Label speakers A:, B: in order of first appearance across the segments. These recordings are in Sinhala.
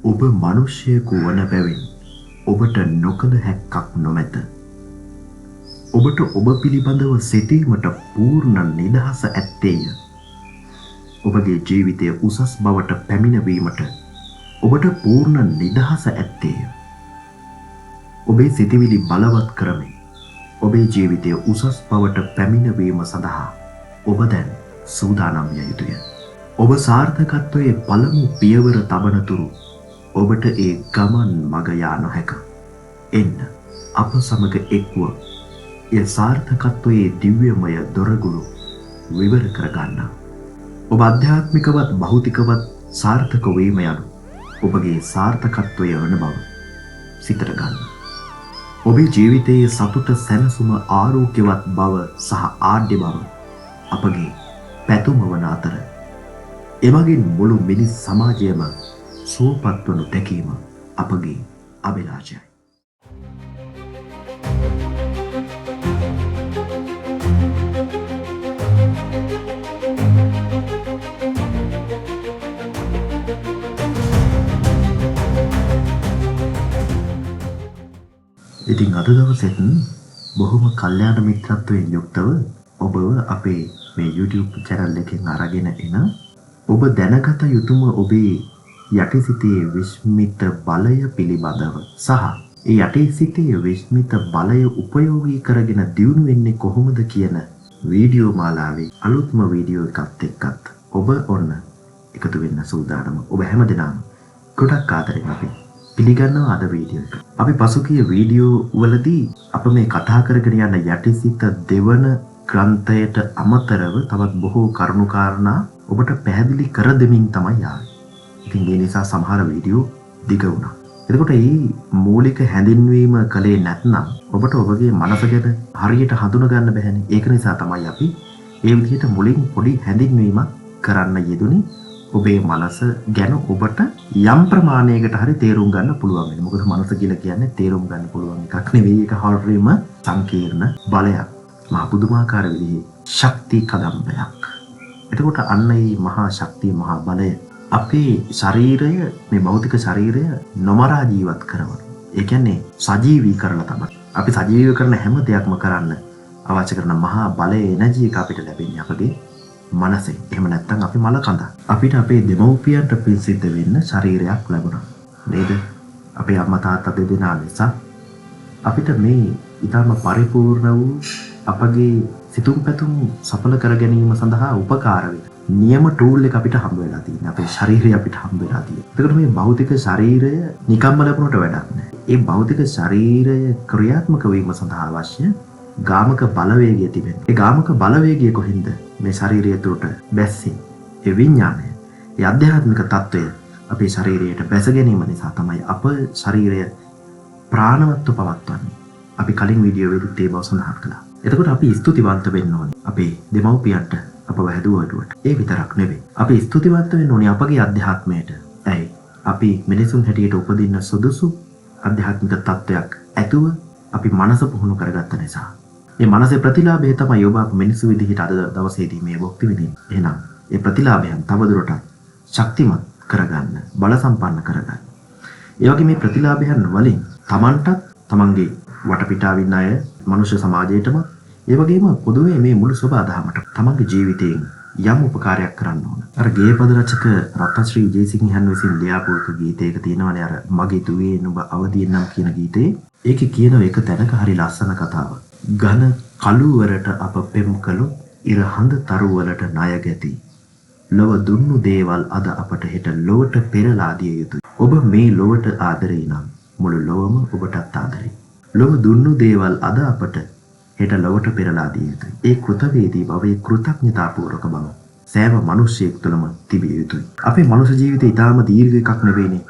A: ඔබ මිනිසෙකු වන බැවින් ඔබට නොකළ හැක්කක් නොමැත. ඔබට ඔබ පිළිබඳව සිතීමට පූර්ණ නිදහස ඇත්තේය. ඔබගේ ජීවිතය උසස් බවට පැමිණවීමට ඔබට පූර්ණ නිදහස ඇත්තේය. ඔබේ සිතවිලි බලවත් කරමින් ඔබේ ජීවිතය උසස් බවට පැමිණවීම සඳහා ඔබ දැන් සූදානම් විය යුතුය. ඔබ සාර්ථකත්වයේ පළමු පියවර තබනතුරු ඔබට ඒ ගමන් මඟ යා නොහැක. එන්න අප සමග එක්ව ඒ සාර්ථකත්වයේ දිව්‍යමය දොරගුළු විවර කරගන්න. ඔබ අධ්‍යාත්මිකවත් භෞතිකවත් සාර්ථක වීම යනු ඔබගේ සාර්ථකත්වය වන බව සිතට ගන්න. ඔබේ ජීවිතයේ සතුට සැනසුම ආරෝග්‍යවත් බව සහ ආඩ්‍ය බව අපගේ පැතුම වන අතර එමගින් මුළු මිනිස් සමාජයම සුවපත් වනු දැකීම අපගේ අභිලාෂයයි. ඉතින් අද දවසෙත් බොහොම කල්යාණ මිත්‍රත්වයෙන් යුක්තව ඔබව අපේ මේ YouTube channel එකෙන් අරගෙන එන ඔබ දැනගත යුතුම ඔබේ යටිසිතේ විස්මිත බලය පිළිබඳව සහ ඒ යටිසිතේ විස්මිත බලය උපයෝගී කරගෙන දියුණු වෙන්නේ කොහොමද කියන වීඩියෝ මාලාවේ අලුත්ම වීඩියෝ එකත් එක්කත් ඔබ ඔන්න එකතු වෙන්න සූදානම්. ඔබ හැමදෙනාම ගොඩක් ආදරෙන් අපි පිළිගන්නවා අද වීඩියෝ එක. අපි පසුගිය වීඩියෝ වලදී අප මේ කතා කරගෙන යන යටිසිත දෙවන ග්‍රන්ථයට අමතරව තවත් බොහෝ කරුණු කාරණා ඔබට පැහැදිලි කර දෙමින් තමයි ආවේ. ඉතින් ඒ නිසා සමහර වීඩියෝ දිග වුණා. එතකොට මේ මූලික හැඳින්වීම කලේ නැත්නම් ඔබට ඔබගේ මනස ගැන හරියට හඳුනා ගන්න බැහැනේ. ඒක නිසා තමයි අපි මේ විදිහට මුලින් පොඩි හැඳින්වීමක් කරන්න යෙදුනේ. ඔබේ මනස ගැන ඔබට යම් ප්‍රමාණයකට හරි තේරුම් ගන්න පුළුවන් වෙනවා. මොකද මනස කියලා කියන්නේ තේරුම් ගන්න පුළුවන් එකක් නෙවෙයි. ඒක හරියම සංකීර්ණ බලයක්. මහා පුදුමාකාර විදිහේ ශක්ති කදම්බයක්. එතකොට අන්න මේ මහා ශක්තිය මහා බලය අපේ ශරීරය මේ භෞතික ශරීරය නොමරා ජීවත් කරනවා. ඒ කියන්නේ සජීවී කරලා තමයි. අපි සජීවී කරන හැම දෙයක්ම කරන්න අවශ්‍ය කරන මහා බලයේ එනර්ජි එක අපිට ලැබෙන්නේ අපගේ මනසේ. එහෙම නැත්නම් අපි මල කඳ. අපිට අපේ දෙමව්පියන්ට පිසිත වෙන්න ශරීරයක් ලැබුණා. නේද? අපේ අම්මා තාත්තා දෙදෙනා නිසා අපිට මේ ඊටම පරිපූර්ණ වූ අපගේ සිතුම් පැතුම් සඵල කර ගැනීම සඳහා උපකාර වෙන නියම ටූල් එක අපිට හම්බ වෙලා තියෙනවා. අපේ ශරීරය අපිට හම්බ වෙලා තියෙනවා. ඒකට මේ භෞතික ශරීරය නිකම්ම ලැබුණට වැඩක් නැහැ. ඒ භෞතික ශරීරය ක්‍රියාත්මක වීම සඳහා අවශ්‍ය ගාමක බලවේගය තිබෙනවා. ඒ ගාමක බලවේගය කොහින්ද මේ ශරීරය තුළට බැස්සේ? ඒ විඥානය, ඒ ආධ්‍යාත්මික తত্ত্বය අපේ ශරීරයට බැස ගැනීම නිසා තමයි අප ශරීරය ප්‍රාණවත්ව පවත්වන්නේ. අපි කලින් වීඩියෝ වලදී ඒ බව සඳහන් කළා. එතකොට අපි ස්තුතිවන්ත වෙන්න ඕනේ අපේ දෙමව්පියන්ට අපව හැදුවට. ඒ විතරක් නෙවෙයි. අපි ස්තුතිවන්ත වෙන්න ඕනේ අපගේ අධ්‍යාත්මයට. ඇයි? අපි මිනිසුන් හැටියට උපදින්න සුදුසු අධ්‍යාත්මික තත්වයක් ඇතුව අපි මනස පුහුණු කරගත්ත නිසා. මේ මනසේ ප්‍රතිලාභය තමයි ඔබ මිනිසු විදිහට අද දවසේදී මේ භුක්ති විඳින්නේ. එහෙනම් මේ ප්‍රතිලාභයන් තවදුරටත් ශක්තිමත් කරගන්න, බල සම්පන්න කරගන්න. ඒ වගේ මේ ප්‍රතිලාභයන් වලින් Tamanටත් තමන්ගේ වටපිටාවින් අය මනුෂ්‍ය සමාජයටම ඒ වගේම පොදුවේ මේ මුළු සබාදහමට තමන්ගේ ජීවිතයෙන් යම් උපකාරයක් කරන්න ඕන. අර ගේපද රචක රත්නශ්‍රී විජේසිංහන් විසින් ලියාපු එක ගීතයක තියෙනවානේ අර මගේ දුවේ නුඹ අවදියෙන් නම් කියන ගීතේ. ඒකේ කියන එක තැනක හරි ලස්සන කතාවක්. ඝන කළුවරට අප පෙම් කළොත් ඉර හඳ තරුවලට ණය ගැති. ලොව දුන්නු දේවල් අද අපට හෙට ලොවට පෙරලා දිය යුතුය. ඔබ මේ ලොවට ආදරේ නම් මුළු ලොවම ඔබටත් ආදරේ. ලොව දුන්නු දේවල් අද අපට හෙට ලොවට පෙරලා දිය යුතුයි. ඒ කෘතවේදී භවයේ කෘතඥතාපූර්වක බව සෑම මිනිසෙක් තුළම තිබිය යුතුයි. අපේ මනුෂ්‍ය ජීවිතය ඊටාම දීර්ඝ එකක් නෙවෙයිනේ.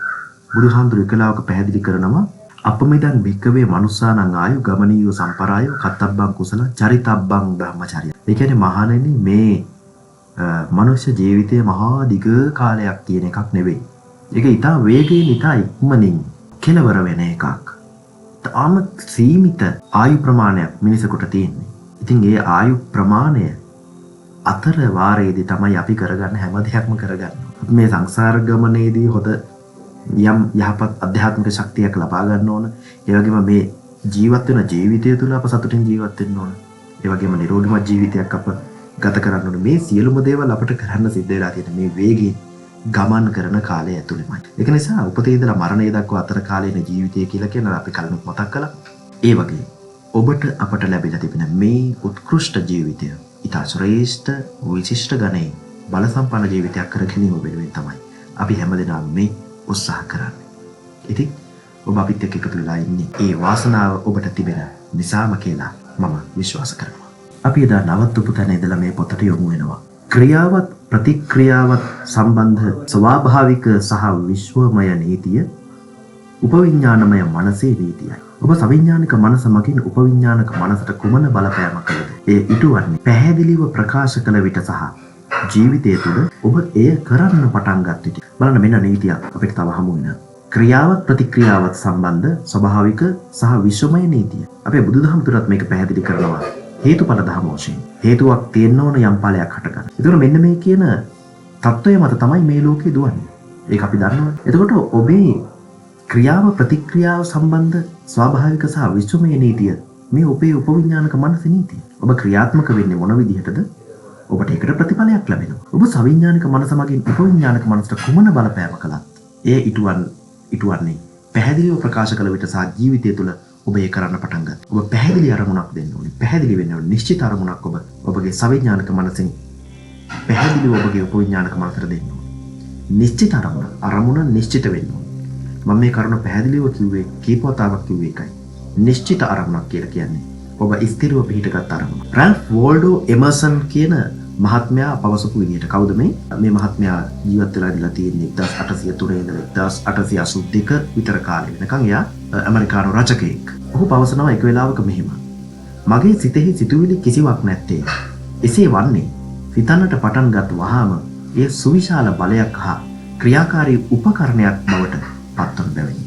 A: බුදුහාමුදුරු එකලාවක පැහැදිලි කරනවා අපමිදන් භික්කවේ මනුස්සානං ආයු ගමනීය සම්පරායෝ කත්තබ්බං කුසල චරිතබ්බං බ්‍රහ්මචර්ය. ඒ කියන්නේ මහණෙනි මේ මනුෂ්‍ය ජීවිතය මහා දිග කාලයක් කියන එකක් නෙවෙයි. ඒක ඊටා වේගයෙන් ඊටා ඉක්මනින් කෙලවර වෙන එකක්. තාම සීමිත ආයු ප්‍රමාණයක් මිනිසෙකුට තියෙන්නේ. ඉතින් ඒ ආයු ප්‍රමාණය අතර වාරයේදී තමයි අපි කරගන්න හැම දෙයක්ම කරගන්නේ. මේ සංසාර ගමනේදී හොඳ යම් යහපත් අධ්‍යාත්මික ශක්තියක් ලබා ගන්න ඕන. ඒ වගේම මේ ජීවත් වෙන ජීවිතය තුළ අප සතුටින් ජීවත් වෙන්න ඕන. ඒ වගේම නිරෝගීමත් ජීවිතයක් අප ගත කරන්න ඕන. මේ සියලුම දේවල් අපට කරන්න සිද්ධ වෙලා තියෙන මේ වේගයෙන් ගමන් කරන කාලය ඇතුළෙමයි. ඒක නිසා උපතේ ඉඳලා මරණය දක්වා අතර කාලයේන ජීවිතය කියලා කියන අපි කලින් මතක් කළා. ඒ වගේ ඔබට අපට ලැබිලා තිබෙන මේ උත්කෘෂ්ඨ ජීවිතය ඉතා ශ්‍රේෂ්ඨ විශිෂ්ට ගණයේ බල සම්පන්න ජීවිතයක් කර ගැනීම වෙනුවෙන් තමයි අපි හැමදෙනාම මේ උත්සාහ කරන්නේ. ඉතින් ඔබ අපිත් එක්ක එකතු වෙලා ඉන්නේ ඒ වාසනාව ඔබට තිබෙන නිසාම කියලා මම විශ්වාස කරනවා. අපි එදා නවත්වපු තැන ඉඳලා මේ පොතට යොමු වෙනවා. ක්‍රියාවත් ප්‍රතික්‍රියාවත් සම්බන්ධ ස්වාභාවික සහ විශ්වමය නීතිය උපවිඥානමය මනසේ නීතියයි. ඔබ සවිඥානික මනස මගින් උපවිඥානික මනසට කුමන බලපෑමක් කළද? එය ඉටුවන්නේ පැහැදිලිව ප්‍රකාශ කළ විට සහ ජීවිතය තුළ ඔබ එය කරන්න පටන් ගත් විට. බලන්න මෙන්න නීතියක් අපිට තව හමු වෙනවා. ක්‍රියාවත් ප්‍රතික්‍රියාවත් සම්බන්ධ ස්වභාවික සහ විශ්වමය නීතිය. අපේ බුදුදහම තුලත් මේක පැහැදිලි කරනවා. හේතුඵල ධර්ම වශයෙන් හේතුවක් තියෙන්න ඕන යම් ඵලයක් හටගන්න. ඒතකොට මෙන්න මේ කියන தত্ত্বය මත තමයි මේ ලෝකේ දුවන්නේ. ඒක අපි දන්නවා. එතකොට ඔබේ ක්‍රියාව ප්‍රතික්‍රියාව සම්බන්ධ ස්වාභාවික සහ විශ්වමය නීතිය මේ ඔබේ උපවිඥානික මනසේ නීතිය. ඔබ ක්‍රියාත්මක වෙන්නේ මොන විදිහටද? ඔබට ඒකට ප්‍රතිඵලයක් ලැබෙනවා. ඔබ සවිඥානික මනස මගින් උපවිඥානික මනසට කුමන බලපෑම කළත් එය ඉටුවන්නේ පැහැදිලිව ප්‍රකාශ කළ විට සහ ජීවිතය තුළ ඔබ ඒ කරන්න පටන් ගන්න. ඔබ පැහැදිලි අරමුණක් දෙන්න ඕනේ. පැහැදිලි වෙන්න ඕනේ. නිශ්චිත අරමුණක් ඔබගේ සවිඥානික මනසෙන් පැහැදිලිව ඔබගේ උපවිඥානික මනසට දෙන්න ඕනේ. නිශ්චිත අරමුණ නිශ්චිත වෙන්න ඕනේ. මම මේ කරුණ පැහැදිලිව කිව්වේ කීප වතාවක් කිව්වේ එකයි. නිශ්චිත අරමුණක් කියලා කියන්නේ ඔබ ස්ථිරව පිහිටගත් අරමුණ. රැල්ෆ් වෝල්ඩෝ එමර්සන් කියන මහත්මයා පවසපු විදිහට කවුද මේ මහත්මයා ජීවත් වෙලා ඉඳලා තියෙන්නේ 1803 ඉඳලා 1882 විතර කාලෙ වෙනකන් එයා ඇමරිකානු රචකයෙක්. ඔහු පවසනවා එක වෙලාවක මෙහෙම. මගේ සිතෙහි සිතුවිලි කිසිවක් නැත්තේ. එසේ වන්නේ සිතන්නට පටන් ගත් වහාම එය සුවිශාල බලයක් හා ක්‍රියාකාරී උපකරණයක් බවට පත්වන බැවිනි.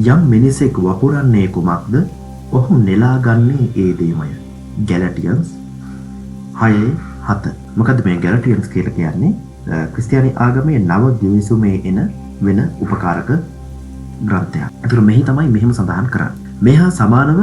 A: යම් මිනිසෙක් වපුරන්නේ කුමක්ද? ඔහු නෙලා ගන්නේ ඒ දේමය. ගැලටියන්ස් 6:7. මොකද මේ ගැලටියන්ස් කියලා කියන්නේ ක්‍රිස්තියානි ආගමේ නව ගිවිසුමේ එන වෙන උපකාරක ග්‍රන්ථයක්. ඒතර මෙහි තමයි මෙහෙම සඳහන් කරන්නේ. මෙහා සමානව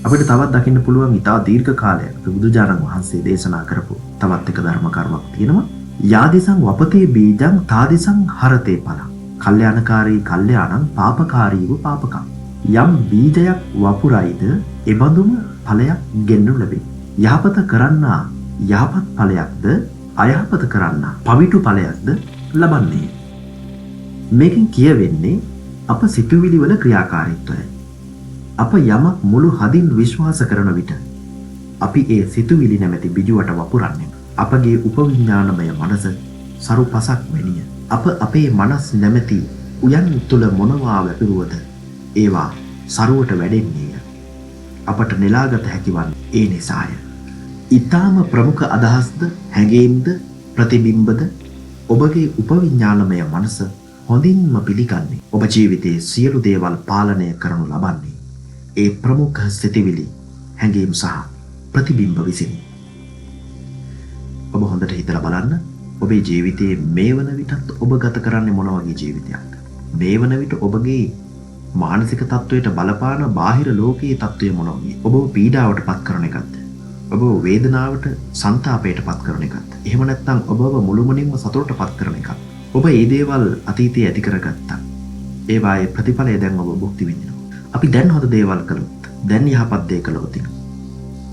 A: අපිට තවත් දකින්න පුළුවන් ඉතා දීර්ඝ කාලයක් බුදුජානක වහන්සේ දේශනා කරපු තවත් එක ධර්ම කර්මයක් තියෙනවා. යාදිසං වපතේ බීජං තාදිසං හරතේ පලං. කල්යාණකාරී කල්යාණං පාපකාරීව පාපකම්. යම් බීජයක් වපුරයිද එබඳුම ඵලයක් ගෙන්නු ලැබේ. යහපත කරන්නා යහපත් ඵලයක්ද අයහපත කරන්නා පවිටු ඵලයක්ද ලබන්නේ. මේකෙන් කියවෙන්නේ අප සිතුවිලි වල ක්‍රියාකාරීත්වයයි. අප යමක් මුළු හදින් විශ්වාස කරන විට අපි ඒ සිතුවිලි නැමැති බිජුවට වපුරන්නේ. අපගේ උපවිඥානමය මනස සරු පසක් වැනිය. අප අපේ මනස් නැමැති උයන් තුළ මොනවා වැපිරුවද ඒවා සරුවට වැඩෙන්නේය. අපට නෙලාගත හැකිවන්නේ ඒ නිසාය. ඊටාම ප්‍රමුඛ අදහස්ද හැඟීම්ද ප්‍රතිබිම්බද ඔබගේ උපවිඥානමය මනස හොඳින්ම පිළිගන්නේ. ඔබ ජීවිතයේ සියලු දේවල් පාලනය කරනු ලබන්නේ ඒ ප්‍රමුඛ සිතිවිලි හැඟීම් සහ ප්‍රතිබිම්බ විසිනි. ඔබ හොඳට හිතලා බලන්න. ඔබේ ජීවිතයේ මේ වන විටත් ඔබ ගත කරන්නේ මොන වගේ ජීවිතයක්ද? මේ වන විට ඔබගේ මානසික තත්වයට බලපාන බාහිර ලෝකයේ තත්වය මොන වගේ? ඔබ පීඩාවට පත් කරන එකක්ද? ඔබ වේදනාවට සංතාපයට පත් කරන එකක්ද? එහෙම නැත්නම් ඔබව මුළුමනින්ම සතුටට පත් කරන එකක්ද? ඔබ මේ දේවල් අතීතයේ ඇති කරගත්තා. ඒවායේ ප්‍රතිඵලය දැන් ඔබ භුක්ති විඳිනවා. අපි දැන් හොඳ දේවල් කළොත්, දැන් යහපත් දේ කළොත්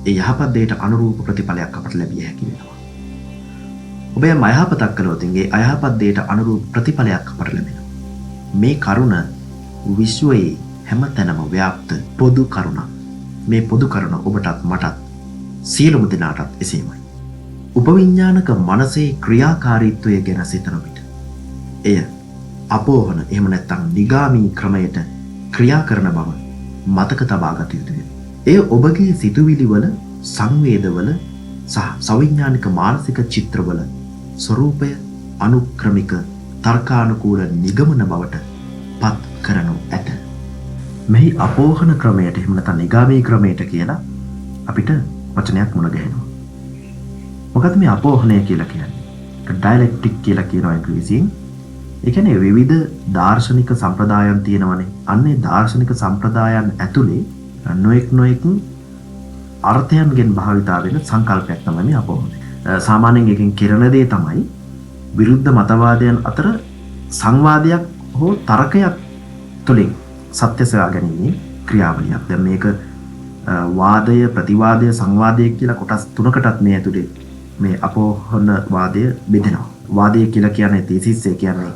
A: ඒ යහපත් දේට අනුරූප ප්‍රතිඵලයක් අපට ලැබිය හැකි වෙනවා. ඔබ යම් අයහපතක් කළොත් ඒ අයහපත් දේට අනුරූප ප්‍රතිඵලයක් අපට ලැබෙනවා. මේ කරුණ විශ්වයේ හැමතැනම ව්‍යාප්ත පොදු කරුණක්. මේ පොදු කරුණ ඔබටත් මටත් සියලුම දෙනාටත් එසේමයි. උපවිඥානික මනසේ ක්‍රියාකාරීත්වය ගැන සිතන විට එය අපෝහන එහෙම නැත්නම් නිගාමී ක්‍රමයට ක්‍රියා කරන බව මතක තබා ගත යුතුය. එය ඔබගේ සිතුවිලි වල, සංවේදවල සහ සවිඥානික මානසික චිත්‍රවල ස්වરૂපය අනුක්‍රමික තර්කානුකූල නිගමන බවට පත් කරනු ඇත. මෙහි අපෝහන ක්‍රමයට එහෙම නැත්නම් නිගාමී ක්‍රමයට කියලා අපිට වචනයක් මුණ ගැහෙනවා. මොකද මේ අපෝහණය කියලා කියන්නේ? ඩයලෙක්ටික් කියලා කියනවා ඉංග්‍රීසියෙන්. ඒ කියන්නේ විවිධ දාර්ශනික සම්ප්‍රදායන් තියෙනවනේ. අන්නේ දාර්ශනික සම්ප්‍රදායන් ඇතුලේ නොඑක් අර්ථයන්ගෙන් භාවිතා වෙන සංකල්පයක් තමයි මේ අපෝහණය. සාමාන්‍යයෙන් එකෙන් කෙරෙන දේ තමයි විරුද්ධ මතවාදයන් අතර සංවාදයක් හෝ තර්කයක් තුළින් සත්‍ය සොයා ගැනීමේ ක්‍රියාවලියක්. දැන් මේක වාදය, ප්‍රතිවාදය, සංවාදය කියලා කොටස් තුනකටත් මේ ඇතුලේ මේ අපෝහන වාදය බෙදෙනවා. වාදය කියලා කියන්නේ තීසිස්, ඒ කියන්නේ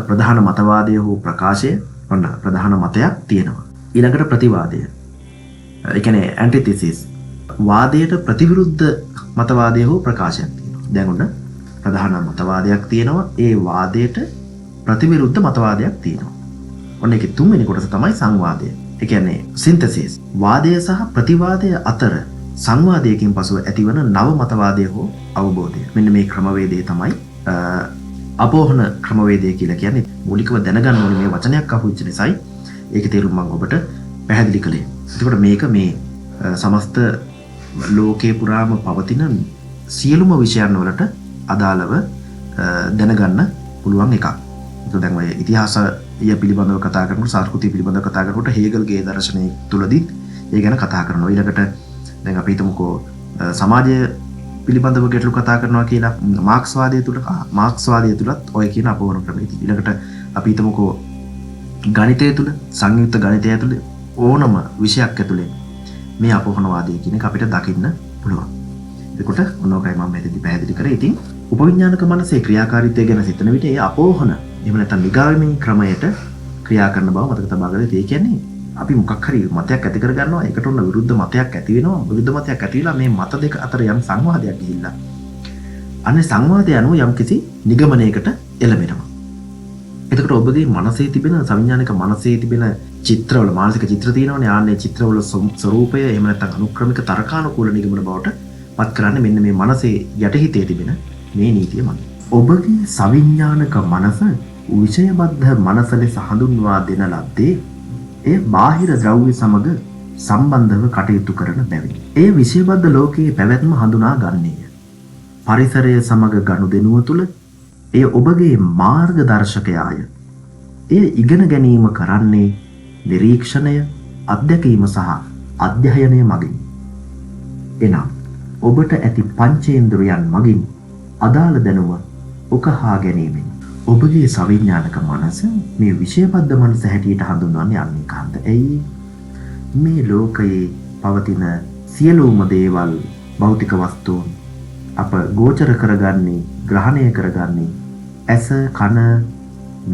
A: ප්‍රධාන මතවාදය හෝ ප්‍රකාශය. ඔන්න ප්‍රධාන මතයක් තියෙනවා. ඊළඟට ප්‍රතිවාදය. ඒ කියන්නේ ඇන්ටිතීසිස්. වාදයට ප්‍රතිවිරුද්ධ මතවාදය හෝ ප්‍රකාශයක් තියෙනවා. දැන් ඔන්න ප්‍රධාන මතවාදයක් තියෙනවා. ඒ වාදයට ප්‍රතිවිරුද්ධ මතවාදයක් තියෙනවා. ඔන්න ඒකේ තුන්වෙනි කොටස තමයි සංවාදය. ඒ කියන්නේ සින්තසිස්. වාදය සහ ප්‍රතිවාදය අතර සංවාදයකින් පසුව ඇතිවන නව මතවාදය හෝ අවබෝධය. මෙන්න මේ ක්‍රමවේදය තමයි අපෝහන ක්‍රමවේදය කියලා කියන්නේ. මූලිකව දැනගන්න ඕනේ මේ වචනයක් අහුවෙච්ච නිසායි ඒකේ තේරුම මම ඔබට පැහැදිලි කළේ. එතකොට මේක මේ සමස්ත ලෝකේ පුරාම පවතින සියලුම විෂයන් වලට අදාළව දැනගන්න පුළුවන් එකක්. ඒක දැන් ඔය ඉතිහාසය පිළිබඳව කතා කරනකොට, සංස්කෘතිය පිළිබඳව කතා කරනකොට හේගල්ගේ දර්ශනය තුලදීත් ඒ ගැන කතා කරනවා. ඊළඟට දැන් අපි හිතමුකෝ සමාජය පිළිබඳව ගැටලු කතා කරනවා කියලා මාක්ස්වාදය තුලත් ඔය කියන අපෝහන ක්‍රමය තියෙනවා. ඊළඟට අපි හිතමුකෝ ගණිතය තුල, සංයුක්ත ගණිතය ඇතුලේ ඕනම විෂයක් ඇතුලේ මේ අපෝහනවාදය කියන එක අපිට දකින්න පුළුවන්. එතකොට ඔන්නෝකයි මම මෙතනදී පැහැදිලි කරේ. ඉතින් උපවිඥානික මනසේ ක්‍රියාකාරීත්වය ගැන සිතන විට ඒ අපෝහන එහෙම නැත්නම් නිගාමී ක්‍රමයට ක්‍රියා කරන බව මතක තබා ගන්න. ඒ කියන්නේ අපි මොකක් හරි මතයක් ඇති කර ගන්නවා. ඒකට උන්න විරුද්ධ මතයක් ඇති වෙනවා. විරුද්ධ මතයක් ඇති වෙලා මේ මත දෙක අතර යම් සංවාදයක් ගිහිල්ලා අනේ සංවාදය අනුව යම් කිසි නිගමනයකට එළඹෙනවා. එතකොට ඔබගේ මනසේ තිබෙන සංඥානික මනසේ තිබෙන චිත්‍රවල මානසික චිත්‍ර තියෙනවනේ. ආන්නේ චිත්‍රවල ස්වરૂපය එහෙම නැත්නම් අනුක්‍රමික තර්කානුකූල නිගමන බවට පත් කරන්නේ මෙන්න මේ මනසේ යටිහිතේ තිබෙන මේ නීතිය මත. ඔබගේ සවිඥානික මනස විෂයබද්ධ මනස ලෙස හඳුන්වා දෙන ලද්දේ ඒ බාහිර ද්‍රව්‍ය සමග සම්බන්ධව කටයුතු කරන බැවිනි. ඒ විෂයබද්ධ ලෝකයේ පැවැත්ම හඳුනා ගන්නේය. පරිසරය සමග ගනුදෙනුව තුළ එය ඔබගේ මාර්ගදර්ශකයාය. එය ඉගෙන ගැනීම කරන්නේ නිරීක්ෂණය, අත්දැකීම සහ අධ්‍යයනය මගින්. එනම් ඔබට ඇති පංචේන්ද්‍රයන් මගින් අදාළ දැනුම උකහා ගැනීමෙන් ඔබගේ සවිඥානික මනස මේ විෂයබද්ධ මනස හැටියට හඳුන්වන්නේ යන්නේ කාන්ත. ඇයි මේ ලෝකයේ පවතින සියලුම දේවල්, භෞතික වස්තුන් අප ගෝචර කරගන්නේ, ග්‍රහණය කරගන්නේ ඇස, කන,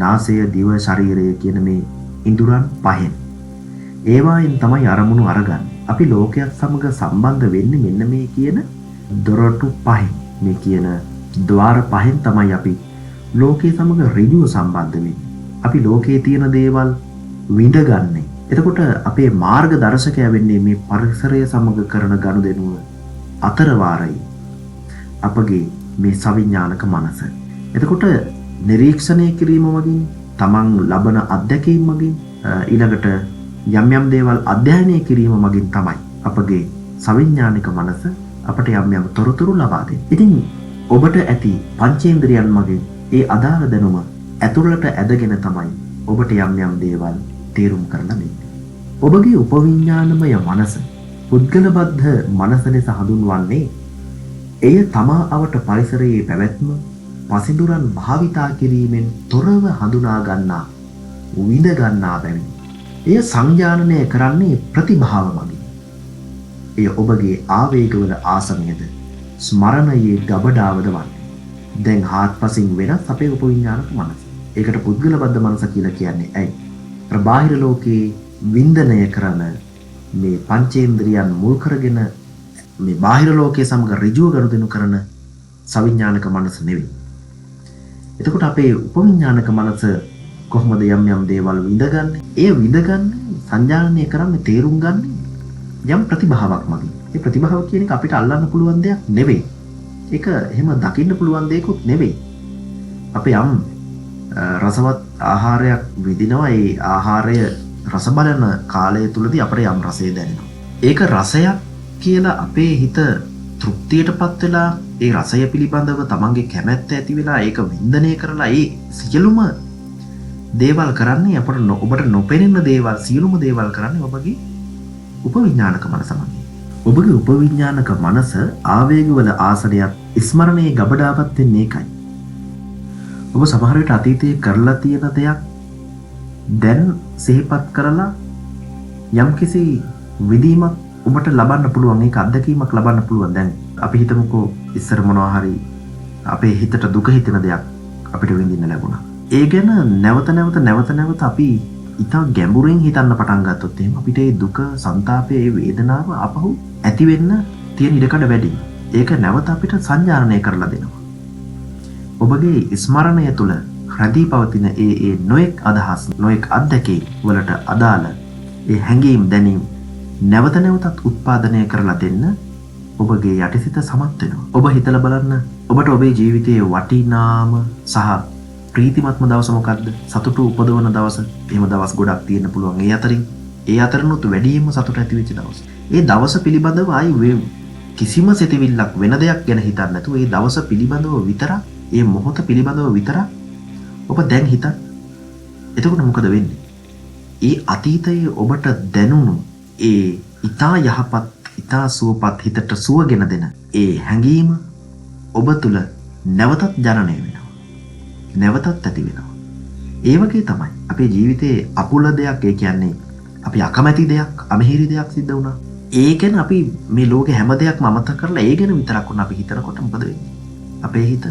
A: නාසය, දිව, ශරීරය කියන මේ ඉඳුරන් පහෙන්. ඒවායින් තමයි අරමුණු අරගන්නේ. අපි ලෝකයක් සමග සම්බන්ධ වෙන්නේ මෙන්න මේ කියන දොරටු පහෙන්. මේ කියන ద్వාර පහෙන් තමයි අපි ලෝකයේ සමග ඍජුව සම්බන්ධ වෙන්නේ. අපි ලෝකයේ තියෙන දේවල් විඳගන්නේ. එතකොට අපේ මාර්ගදර්ශකයා වෙන්නේ මේ පරිසරය සමග කරන ගනුදෙනුව අතරවාරයි අපගේ මේ සවිඥානික මනස. එතකොට නිරීක්ෂණය කිරීම මගින්, තමන් ලබන අත්දැකීම් මගින්, ඊළඟට යම් යම් දේවල් අධ්‍යයනය කිරීම මගින් තමයි අපගේ සවිඥානික මනස අපට යම් යම් තොරතුරු ලබා දෙන්නේ. ඉතින් ඔබට ඇති පංචේන්ද්‍රයන් මගින් ඒ අදාළ දැනුම ඇතුළට ඇදගෙන තමයි ඔබට යම් යම් දේවල් තේරුම් කරලා දෙන්නේ. ඔබගේ උපවිඥානමය මනස පුද්ගලබද්ධ මනස ලෙස හඳුන්වන්නේ එය තමා අවට පරිසරයේ පැවැත්ම පසිඳුරන් භාවිතා කිරීමෙන් තොරව හඳුනා ගන්නා, විඳ ගන්නා බැවින්. එය සංජානනය කරන්නේ ප්‍රතිභාව මගින්. එය ඔබගේ ආවේගවල ආසමයද, ස්මරණයේ ගබඩාවද වන්නේ. දැන් හාත්පසින් වෙනස් අපේ උපවිඥානික මනස. ඒකට පුද්ගලබද්ධ මනස කියලා කියන්නේ ඇයි? ප්‍රබාහිර ලෝකයේ වින්දනය කරන මේ පංචේන්ද්‍රියන් මුල් කරගෙන මේ බාහිර ලෝකයේ සමග ඍජුව ගනුදෙනු කරන සවිඥානික මනස නෙවෙයි. එතකොට අපේ උපවිඥානික මනස කොහොමද යම් යම් දේවල් විඳගන්නේ? ඒ විඳගන්නේ, සංජානනය කරන්නේ, තේරුම් ගන්නේ යම් ප්‍රතිභාවක් මගින්. ඒ ප්‍රතිභාව කියන එක අපිට අල්ලන්න පුළුවන් දෙයක් නෙවෙයි. ඒක එහෙම දකින්න පුළුවන් දෙයක්වත් නෙවෙයි. අපි යම් රසවත් ආහාරයක් විඳිනවා. ඒ ආහාරය රස බලන කාලය තුලදී අපිට යම් රසය දැනෙනවා. ඒක රසයක් කියලා අපේ හිත තෘප්තියටපත් වෙලා ඒ රසය පිළිබඳව තමන්ගේ කැමැත්ත ඇති වෙලා ඒක වින්දනය කරලා ඒ සියලුම දේවල් කරන්නේ ඔබට නොපෙනෙන දේවල් සියලුම දේවල් කරන්නේ ඔබගේ උපවිඥානික මනස මගින්. ඔබගේ උපවිඥානික මනස ආවේගවල ආසනයක් ස්මරණයේ ගබඩාවත් වෙන්නේ ඒකයි. ඔබ සමහර විට අතීතයේ කරලා තියෙන දෙයක් දැන් සිහිපත් කරලා යම්කිසි විදීමක් ඔබට ලබන්න පුළුවන්, ඒක අත්දැකීමක් ලබන්න පුළුවන්. දැන් අපි හිතමුකෝ ඉස්සර මොනවා හරි අපේ හිතට දුක හිතෙන දෙයක් අපිට විඳින්න ලැබුණා. ඒ ගැන නැවත අපි ඉතා ගැඹුරින් හිතන්න පටන් ගත්තොත් එහෙම අපිට ඒ දුක, සංතාපය, ඒ වේදනාව ආපහු ඇති වෙන්න තියෙන ඉඩකඩ වැඩි. ඒක නැවත අපිට සංජානනය කරලා දෙනවා. ඔබගේ ස්මරණය තුළ රැඳී පවතින ඒ නොඑක් අදහස්, නොඑක් අත්දැකීම් වලට අදාළ ඒ හැඟීම්, දැනීම් නැවතත් උත්පාදනය කරලා දෙන්න ඔබගේ යටිසිත සමත් වෙනවා. ඔබ හිතලා බලන්න, ඔබට ඔබේ ජීවිතයේ වටිනාම සහ ප්‍රීතිමත්ම දවස මොකක්ද? සතුටු උපදවන දවස. එහෙම දවස් ගොඩක් තියෙන්න පුළුවන්. ඒ අතරිනුත් වැඩිම සතුට ඇති වෙච්ච දවස. ඒ දවස පිළිබඳව ආයි කිසිම සිතවිල්ලක් වෙන දෙයක් ගැන හිතන්නේ නැතුව ඒ දවස පිළිබඳව විතරක්, ඒ මොහොත පිළිබඳව විතරක් ඔබ දැන් හිතන්න. එතකොට මොකද වෙන්නේ? ඒ අතීතයේ ඔබට දැනුණු ඒ ඊතා යහපත්, ඊතා සුවපත්, හිතට සුවගෙන දෙන ඒ හැඟීම ඔබ තුළ නැවතත් ජනනය වෙනවා. නැවතත් ඇති වෙනවා. ඒ වගේ තමයි අපේ ජීවිතයේ අපුල දෙයක්, ඒ කියන්නේ අපි අකමැති දෙයක්, අමහිරි දෙයක් සිද්ධ වුණා. ඒ ගැන අපි මේ ලෝකේ හැම දෙයක්ම අමතක කරලා ඒ ගැන විතරක් වුණා අපි හිතනකොට මොකද වෙන්නේ? අපේ හිත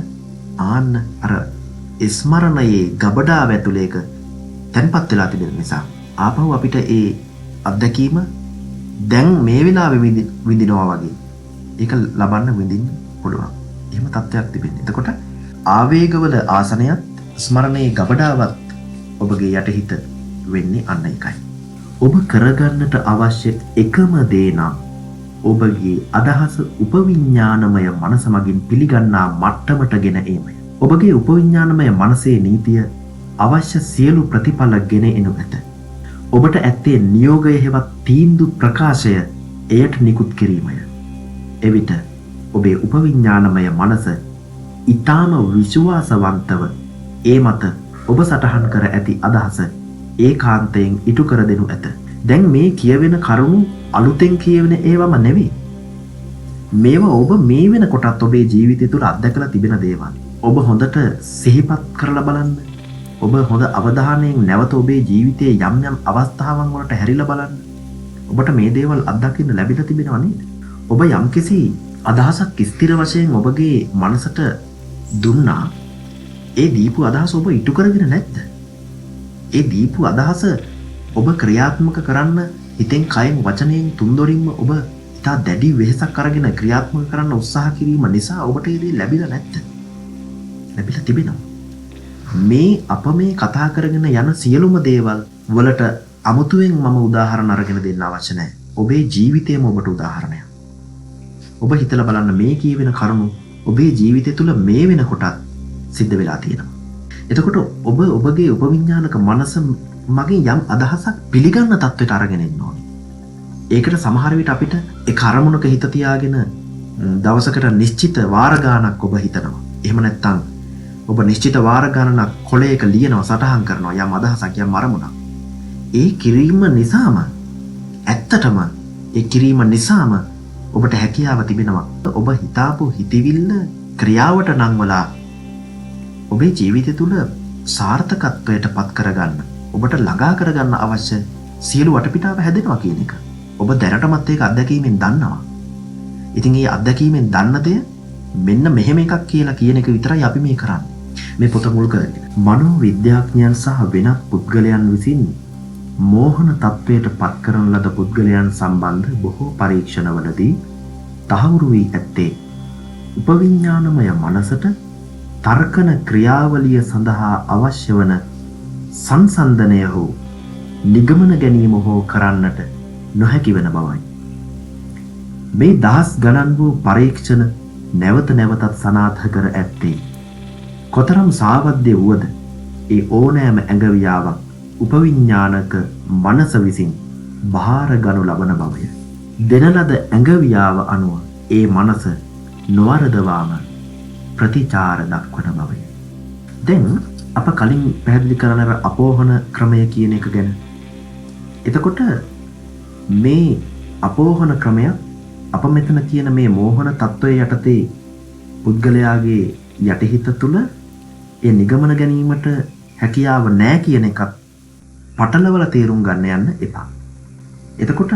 A: ආන්න අර ස්මරණයේ ගබඩාව ඇතුලේ එක තැන්පත් වෙලා තිබෙන නිසා ආපහු අපිට ඒ අත්දැකීම දැන් මේ වෙලාවේ විඳිනවා වගේ ඒක ලබන්න විඳින්න පුළුවන්. එහෙම තත්ත්වයක් තිබෙන්නේ. එතකොට ආවේගවල ආසනයත් ස්මරණයේ ගබඩාවත් ඔබගේ යටිහිත වෙන්නේ අන්න එකයි. ඔබ කරගන්නට අවශ්‍ය එකම දේ නම් ඔබගේ අදහස උපවිඥානමය මනස මගින් පිළිගන්නා මට්ටමට ගෙන ඒමය. ඔබගේ උපවිඥානමය මනසේ නීතිය අවශ්‍ය සියලු ප්‍රතිඵල ගෙන එනු ඇත. ඔබට ඇත්තේ නියෝගය හෙවත් තීන්දුව ප්‍රකාශය එයට නිකුත් කිරීමය. එවිට ඔබේ උපවිඥානමය මනස ඊටාම විශ්වාසවන්තව ඒ මත ඔබ සටහන් කර ඇති අදහස ඒකාන්තයෙන් ඉටු කර දෙනු ඇත. දැන් මේ කියවෙන කරුණු අලුතෙන් කියවෙන ඒවම නෙවෙයි. මේවා ඔබ මේ වෙනකොටත් ඔබේ ජීවිතය තුළ අත්දැකලා තිබෙන දේවල්. ඔබ හොඳට සිහිපත් කරලා බලන්න. ඔබ හොඳ අවධානයෙන් නැවත ඔබේ ජීවිතයේ යම් යම් අවස්ථාවන් වලට හැරිලා බලන්න. ඔබට මේ දේවල් අත්දකින්න ලැබිලා තිබෙනව නේද? ඔබ යම්කිසි අදහසක් ස්ථිර වශයෙන් ඔබගේ මනසට දුන්නා. ඒ දීපු අදහස ඔබ ඉටු කරගෙන නැද්ද? ඒ දීපු අදහස ඔබ ක්‍රියාත්මක කරන්න හිතෙන්, කයෙන්, වචනයෙන්, තුන්දොරින්ම ඔබ ඉතා දැඩි වෙහෙසක් අරගෙන ක්‍රියාත්මක කරන්න උත්සාහ කිරීම නිසා ඔබට ඒ දේ ලැබිලා නැද්ද? ලැබිලා තිබෙනවා. මේ කතා කරගෙන යන සියලුම දේවල් වලට අමුතුවෙන් මම උදාහරණ අරගෙන දෙන්න අවශ්‍ය නැහැ. ඔබේ ජීවිතයම ඔබට උදාහරණයක්. ඔබ හිතලා බලන්න, මේ කියවෙන කරුණු ඔබේ ජීවිතය තුළ මේ වෙනකොටත් සිද්ධ වෙලා තියෙනවා. එතකොට ඔබ ඔබගේ උපවිඥානික මනස මගින් යම් අදහසක් පිළිගන්න තත්ත්වයට අරගෙන ඉන්න ඕනේ. ඒකට සමහර විට අපිට ඒ කර්මුණක හිත තියාගෙන දවසකට නිශ්චිත වාර ගාණක් ඔබ හිතනවා. එහෙම නැත්නම් ඔබ නිශ්චිත වාර ගණනක් කොලයක ලියනවා, සටහන් කරනවා යම් අදහසක්, යම් අරමුණක්. ඒ කිරීම නිසාම ඇත්තටම ඒ කිරීම නිසාම ඔබට හැකියාව තිබෙනවා ඔබ හිතාපු හිතවිල්ල ක්‍රියාවට නංවලා ඔබේ ජීවිතය තුළ සාර්ථකත්වයට පත් කරගන්න, ඔබට ළඟා කරගන්න අවශ්‍ය සියලු වටපිටාව හැදෙනවා කියන එක. ඔබ දැනටමත් ඒක අත්දැකීමෙන් දන්නවා. ඉතින් මේ අත්දැකීමෙන් දන්න දෙය මෙන්න මෙහෙම එකක් කියලා කියන එක විතරයි අපි මේ කරන්නේ. මේ පොත මුල් කරගෙන මනෝ විද්‍යාඥයන් සහ වෙනත් පුද්ගලයන් විසින් මෝහන තත්වයට පත් කරන ලද පුද්ගලයන් සම්බන්ධ බොහෝ පරීක්ෂණවලදී තහවුරු වී ඇත්තේ උපවිඥානමය මනසට තර්කන ක්‍රියාවලිය සඳහා අවශ්‍ය වන සංසන්දනය හෝ නිගමන ගැනීම හෝ කරන්නට නොහැකි වන බවයි. මේ දහස් ගණන් වූ පරීක්ෂණ නැවත නැවතත් සනාථ කර ඇත්තේ කොතරම් සාවද්‍ය වුවද ඒ ඕනෑම ඇඟවියාවක් උපවිඥානක මනස විසින් බාර ගනු ලබන බවය. දෙන ලද ඇඟවියාව අනුව ඒ මනස නොවරදවාම ප්‍රතිචාර දක්වන බවය. දැන් අප කලින් පැහැදිලි කරන අපෝහන ක්‍රමය කියන එක ගැන. එතකොට මේ අපෝහන ක්‍රමය අප මෙතන කියන මේ මෝහන තත්ත්වය යටතේ පුද්ගලයාගේ යටිහිත තුළ ඒ නිගමන ගැනීමට හැකියාව නැහැ කියන එකත් පටලවල තේරුම් ගන්න යන්න එපා. එතකොට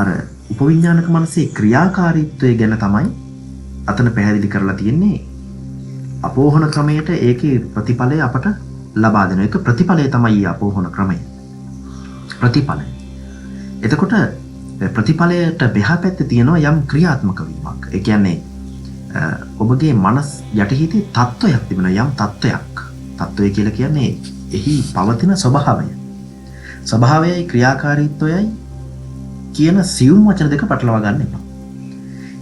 A: අර උපවිඥානික මනසේ ක්‍රියාකාරීත්වය ගැන තමයි අතන පැහැදිලි කරලා තියෙන්නේ. අපෝහන ක්‍රමයට ඒකේ ප්‍රතිඵලය අපට ලබා දෙන එක ප්‍රතිඵලය තමයි අපෝහන ක්‍රමය. ප්‍රතිඵලය. එතකොට ප්‍රතිඵලයට බෙහා පැත්තේ තියෙනවා යම් ක්‍රියාත්මක වීමක්. ඒ කියන්නේ ඔබගේ මනස් යටිහිතේ තත්වයක් තිබෙනවා යම් තත්වයක්. තත්වය කියලා කියන්නේ එහි පවතින ස්වභාවය. ස්වභාවයයි ක්‍රියාකාරීත්වයයි කියන සියුම් වචන දෙක පටලවා ගන්න එපා.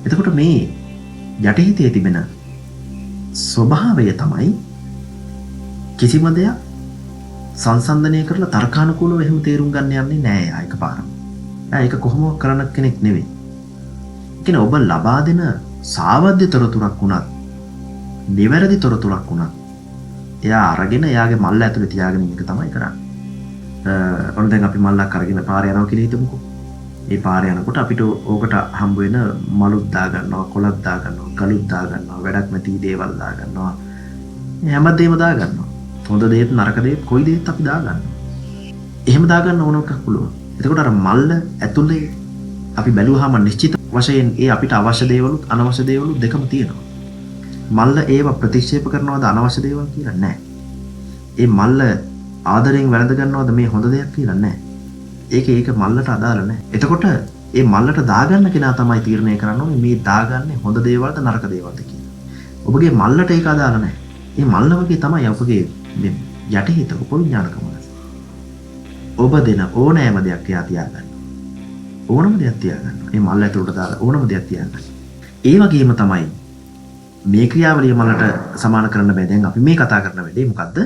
A: එතකොට මේ යටිහිතේ තිබෙන ස්වභාවය තමයි කිසිම දෙයක් සංසන්දනය කරලා තර්කානුකූලව එහෙම තේරුම් ගන්න යන්නේ නෑ ආ එකපාරම. ඒක කොහොමවත් කරන්න කෙනෙක් නෙවෙයි. කියන්නේ ඔබ ලබා දෙන සාවද්‍ය තොරතුරක් වුණත්, නිවැරදි තොරතුරක් වුණත් එයා අරගෙන එයාගේ මල්ල ඇතුලේ තියාගෙන ඉන්න එක තමයි කරන්නේ. ඔන්න දැන් අපි මල්ලක් අරගෙන පාරේ යනවා කියලා හිතමුකෝ. ඒ පාරේ යනකොට අපිට ඕකට හම්බ වෙන මලුත් දා ගන්නවා, කොළත් දා ගන්නවා, ගලුත් දා ගන්නවා, වැඩක් නැති දේවල් දා ගන්නවා. හැමදේම දා ගන්නවා. හොඳ දේත් නරක දේත් කොයි දේත් අපි දා ගන්නවා. එහෙම දා ගන්න ඕනක් පුළුවන්. එතකොට අර මල්ල ඇතුලේ අපි බැලුවාම නිශ්චිත වශයෙන් ඒ අපිට අවශ්‍ය දේවලුත් අනවශ්‍ය දේවලුත් දෙකම තියෙනවා. මල්ල ඒව ප්‍රතික්ෂේප කරනවද අනවශ්‍ය දේවල් කියලා නැහැ. ඒ මල්ල ආදරයෙන් වැළඳ ගන්නවද මේ හොඳ දෙයක් කියලා නැහැ. ඒක මල්ලට අදාළ නැහැ. එතකොට ඒ මල්ලට දාගන්න කෙනා තමයි තීරණය කරන්න ඕනේ මේ දාගන්නේ හොඳ දේවල්ද නරක දේවල්ද කියලා. ඔබගේ මල්ලට ඒක අදාළ නැහැ. මේ මල්ල වගේ තමයි ඔබගේ යටිහිත උපවිඥානික මනස. ඔබ දෙන ඕනෑම දෙයක් එයා තියාගන්න. ඕනම දෙයක් තියාගන්න. මේ මල්ල ඇතුළට දාලා ඕනම දෙයක් තියාගන්න. ඒ වගේම තමයි මේ ක්‍රියාවලිය මල්ලට සමාන කරන්න බෑ. දැන් අපි මේ කතා කරන වෙලේ මොකද්ද?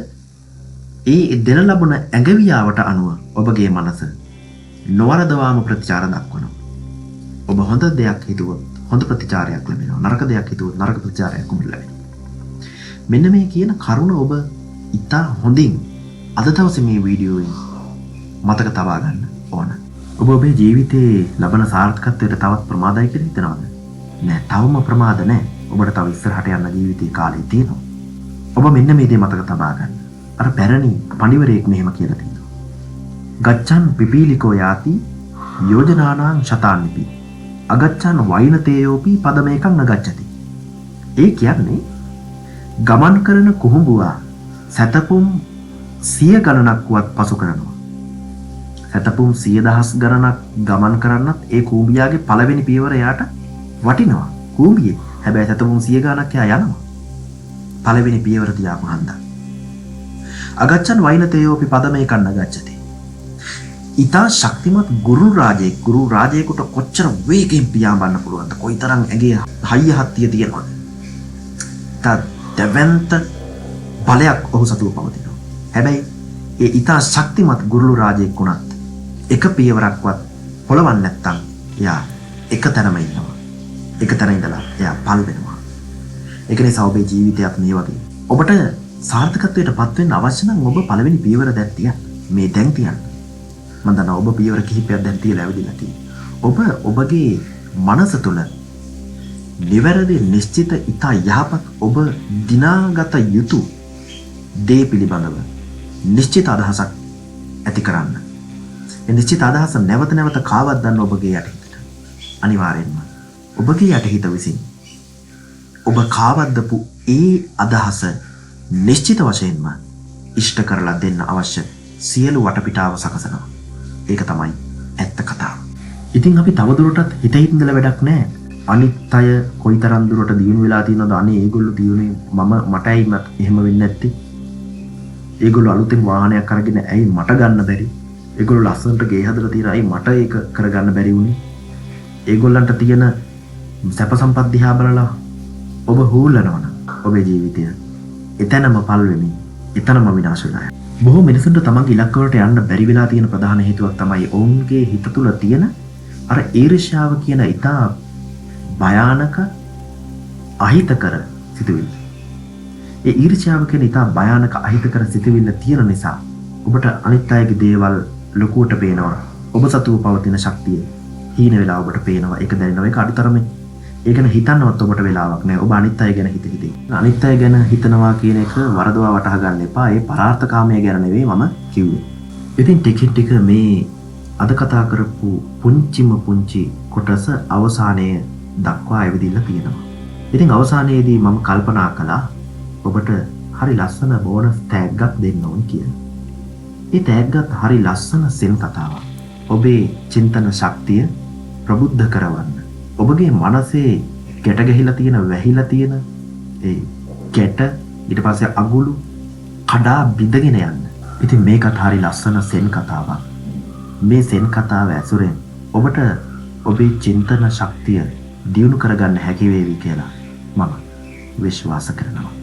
A: ඒ දෙන ලබන ඇඟවියාවට අනුව ඔබගේ මනස නොවරදවාම ප්‍රතිචාර දක්වනවා. ඔබ හොඳ දෙයක් හිතුවොත් හොඳ ප්‍රතිචාරයක් ලැබෙනවා. නරක දෙයක් හිතුවොත් නරක ප්‍රතිචාරයක් ලැබෙනවා. මෙන්න මේ කියන කරුණ ඔබ ඉතා හොඳින් අද දවසේ මේ වීඩියෝවෙන් මතක තබා ගන්න ඕන. ඔබ ඔබේ ජීවිතයේ ලබන සාර්ථකත්වයට තවත් ප්‍රමාදයි කියලා හිතනවද? නෑ, තවම ප්‍රමාද නෑ. ඔබට තව ඉස්සරහට යන්න ජීවිතේ කාලය තියෙනවා. ඔබ මෙන්න මේ දේ මතක තබා ගන්න. අර පැරණි පඬිවරයෙක් මෙහෙම කියලා තියෙනවා. ගච්ඡන් පිපීලිකෝ යාති යෝජනානාං ශතාන්නිපි අගච්ඡන් වයිනතේයෝපි පදමේකං නගච්ඡති. ඒ කියන්නේ ගමන් කරන කුහුඹුවා සතපුම් 100 ගණනක් වත් පසු කරනවා. සතපුම් 100,000 ගණනක් ගමන් කරන්නත් ඒ කුඹියාගේ පළවෙනි පියවර යාට වටිනවා. කුඹියේ හැබැයි සතපුම් 100 ගණනක් යා යනවා. පළවෙනි පියවර තියාපු හන්දා. අගච්ඡන් වයිනතේයෝපි පදමේකං නගච්ඡති. ඊතා ශක්තිමත් ගුරු රාජයෙකුට කොච්චර වේගෙන් පියාඹන්න පුළුවන්ද? කොයිතරම් ඇගේ හයිය හත්තිය තියෙනවද? දැවැන්ත බලයක් ඔහු සතුව පවතිනවා. හැබැයි ඒ ඊතා ශක්තිමත් ගුරු රාජයෙක් වුණත් එක පියවරක්වත් පොළවන්නේ නැත්තම් එයා එක තැනම ඉන්නවා. එක තැන ඉඳලා එයා පල් වෙනවා. ඒක නිසා ඔබේ ජීවිතයත් මේ වගේ. ඔබට සාර්ථකත්වයට පත් වෙන්න අවශ්‍ය නම් ඔබ පළවෙනි පියවර දැන් තියන්න. මේ දැන් තියන්න. මම දන්නවා ඔබ පියවර කිහිපයක් දැන් තියලා ඇවිදලා තියෙනවා. ඔබ ඔබගේ මනස තුළ නිවැරදි නිශ්චිත ඉතා යහපත් ඔබ දිනාගත යුතු දේ පිළිබඳව නිශ්චිත අදහසක් ඇති කරන්න. ඒ නිශ්චිත අදහස නැවත නැවත කාවත් ගන්න ඔබගේ යටිහිතට. අනිවාර්යෙන්ම ඔබගේ යටිහිත විසින් ඔබ කාවද්දපු ඒ අදහස නිශ්චිත වශයෙන්ම ඉෂ්ට කරලා දෙන්න අවශ්‍ය සියලු වටපිටාව සකසනවා. ඒක තමයි ඇත්ත කතාව. ඉතින් අපි තවදුරටත් හිත හිතඳලා වැඩක් නැහැ. අනිත් අය කොයිතරම් දුරට දියුණු වෙලා තියෙනවද? අනේ ඒගොල්ලෝ දියුණුවේ මටයි එහෙම වෙන්නේ නැත්තේ. ඒගොල්ලෝ අලුතෙන් වාහනයක් අරගෙන ඇයි මට ගන්න බැරි? ඒගොල්ලෝ ලස්සනට ගේ හදලා තියෙන ඇයි මට ඒක කරගන්න බැරි වුනේ? ඒගොල්ලන්ට තියෙන සැප සම්පත් දිහා බලලා ඔබ හූල්ලනවනම් ඔබේ ජීවිතය එතනම පල් වෙමින් එතනම විනාශ වෙලා යනවා. බොහෝ මිනිසුන්ට තමන්ගේ ඉලක්ක වලට යන්න බැරි වෙලා තියෙන ප්‍රධාන හේතුවක් තමයි ඔවුන්ගේ හිත තුළ තියෙන අර ඊර්ෂ්‍යාව කියන ඉතා භයානක අහිතකර සිතුවිලි. ඒ ඊර්ෂ්‍යාව කියන ඉතා භයානක අහිතකර සිතුවිල්ල තියෙන නිසා ඔබට අනිත් අයගේ දේවල් ලොකුවට පේනවා. ඔබ සතුව පවතින ශක්තිය හීන වෙලා ඔබට පේනවා. ඒක දැනෙනවා. ඒක අඩුතරමේ. ඒ ගැන හිතන්නවත් ඔබට වෙලාවක් නැහැ. ඔබ අනිත් අය ගැන හිතේ. අනිත් අය ගැන හිතනවා කියන එක වරදවා වටහා ගන්න එපා. ඒ පරාර්ථකාමයේ ගැන නෙවෙයි මම කිව්වේ. ඉතින් ටික මේ අද කතා කරපු පුංචි කොටස අවසානයේ දක්වා ඇවිදින්න තියෙනවා. ඉතින් අවසානයේදී මම කල්පනා කළා ඔබට හරි ලස්සන බෝනස් තෑග්ගක් දෙන්න ඕන කියලා. ඒ තෑග්ගත් හරි ලස්සන සෙන් කතාවක්. ඔබේ චින්තන ශක්තිය ප්‍රබුද්ධ කරවන්න. ඔබගේ මනසේ ගැට ගැහිලා තියෙන වැහිලා තියෙන ඒ ගැට ඊට පස්සේ අගුළු කඩා බිඳගෙන යන්න. ඉතින් මේකත් හරි ලස්සන සෙන් කතාවක්. මේ සෙන් කතාව ඇසුරෙන් ඔබට ඔබේ චින්තන ශක්තිය දියුණු කරගන්න හැකි වේවි කියලා මම විශ්වාස කරනවා.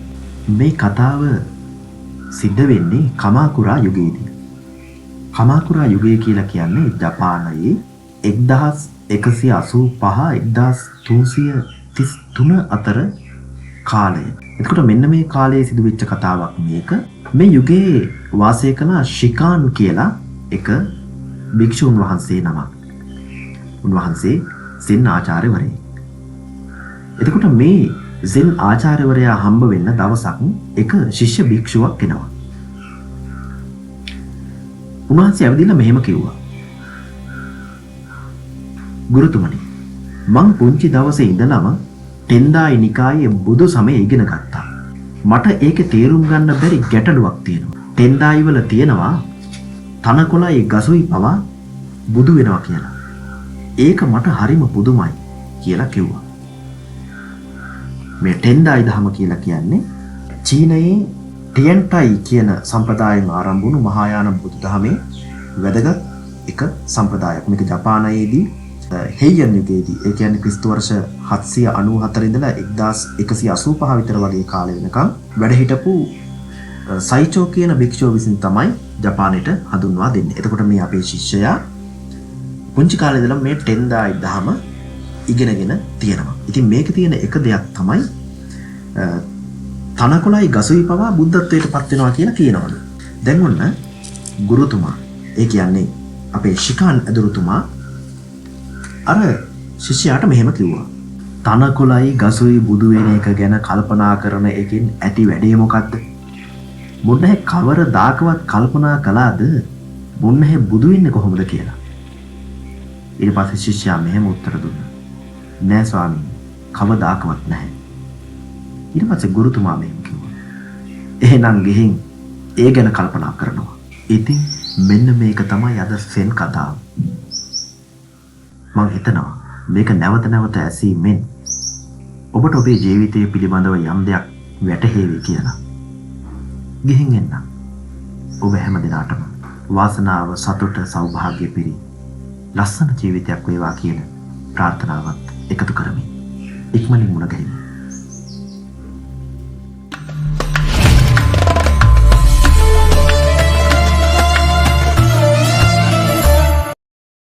A: මේ කතාව සිද්ධ වෙන්නේ කමාකුරා යුගයේදී. කමාකුරා යුගය කියලා කියන්නේ ජපානයේ 1185-1333 අතර කාලය. එතකොට මෙන්න මේ කාලයේ සිදුවෙච්ච කතාවක් මේක. මේ යුගයේ වාසය කළ ශිකාන් කියලා එක භික්ෂුන් වහන්සේ නමක්. උන්වහන්සේ සෙන් ආචාර්යවරයෙක්. එතකොට මේ සෙන් ආචාර්යවරයා හම්බ වෙන්න දවසක් එක ශිෂ්‍ය භික්ෂුවක් එනවා. උන්වහන්සේ ඇවිදලා මෙහෙම කිව්වා. ගුරුතුමනි, මං පුංචි දවසේ ඉඳලම තෙන්දායි නිකායේ බුදු සමය ඉගෙන ගත්තා. මට ඒකේ තේරුම් ගන්න බැරි ගැටලුවක් තියෙනවා. තෙන්දායි වල තියෙනවා තනකොළයි ගසුයි පවා බුදු වෙනවා කියලා. ඒක මට හරිම පුදුමයි කියලා කිව්වා. මේ තෙන්දායි දහම කියලා කියන්නේ චීනයේ ටියන්ටයි කියන සම්ප්‍රදායෙන් ආරම්භ වුණු මහායාන බුදු දහමේ වැදගත් එක සම්ප්‍රදායක්. මේක ජපානයේදී හෙයියන් යුගයේදී ඒ කියන්නේ ක්‍රිස්තු වර්ෂ 794 ඉඳලා 1185 විතර වගේ කාලෙ වෙනකම් වැඩ හිටපු සයිචෝ කියන භික්ෂුව විසින් තමයි ජපානයට හඳුන්වා දෙන්නේ. එතකොට මේ අපේ ශිෂ්‍යයා පුංචි කාලේ ඉඳලා මේ තෙන්දායි දහම ඉගෙනගෙන තියෙනවා. ඉතින් මේකේ තියෙන එක දෙයක් තමයි තනකොළයි ගසුයි පවා බුද්ධත්වයට පත් වෙනවා කියලා කියනවලු. දැන් ඔන්න ගුරුතුමා, ඒ කියන්නේ අපේ ශිකාන් ඇදුරුතුමා අර ශිෂ්‍යයාට මෙහෙම කිව්වා. තනකොළයි ගසුයි බුදු වෙන එක ගැන කල්පනා කරන එකෙන් ඇති වැඩේ මොකද්ද? මුන්නැහැ කවරදාකවත් කල්පනා කළාද මුන්නැහැ බුදු වෙන්නේ කොහොමද කියලා? ඊට පස්සේ ශිෂ්‍යයා මෙහෙම උත්තර දුන්නා. නෑ ස්වාමීනි, කවදාකවත් නැහැ. ඊට පස්සේ ගුරුතුමා මෙහෙම කිව්වා. එහෙනම් ගෙහින් ඒ ගැන කල්පනා කරනවා. ඉතින් මෙන්න මේක තමයි අද සෙන් කතාව. මම හිතනවා මේක නැවත නැවත ඇසීමෙන් ඔබට ඔබේ ජීවිතය පිළිබඳව යම් දෙයක් වැටහෙවි කියලා. ගෙහින් එන්න. ඔබ හැම දිනාටම වාසනාව, සතුට, සෞභාග්‍ය පිරි ලස්සන ජීවිතයක් වේවා කියන ප්‍රාර්ථනාවත් එකතු කරමි. ඉක්මනින් මුණ ගැහිමු.